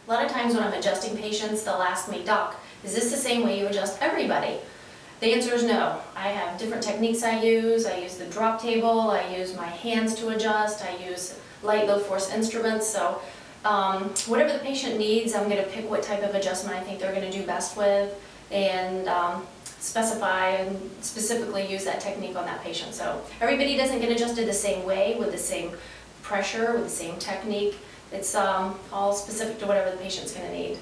A lot of times when I'm adjusting patients, they'll ask me, "Doc, is this the same way you adjust everybody?" The answer is no. I have different techniques I use. I use the drop table, I use my hands to adjust, I use light low force instruments. So whatever the patient needs, I'm going to pick what type of adjustment I think they're going to do best with, and specify and specifically use that technique on that patient. So everybody doesn't get adjusted the same way, with the same pressure, with the same technique. It's all specific to whatever the patient's going to need.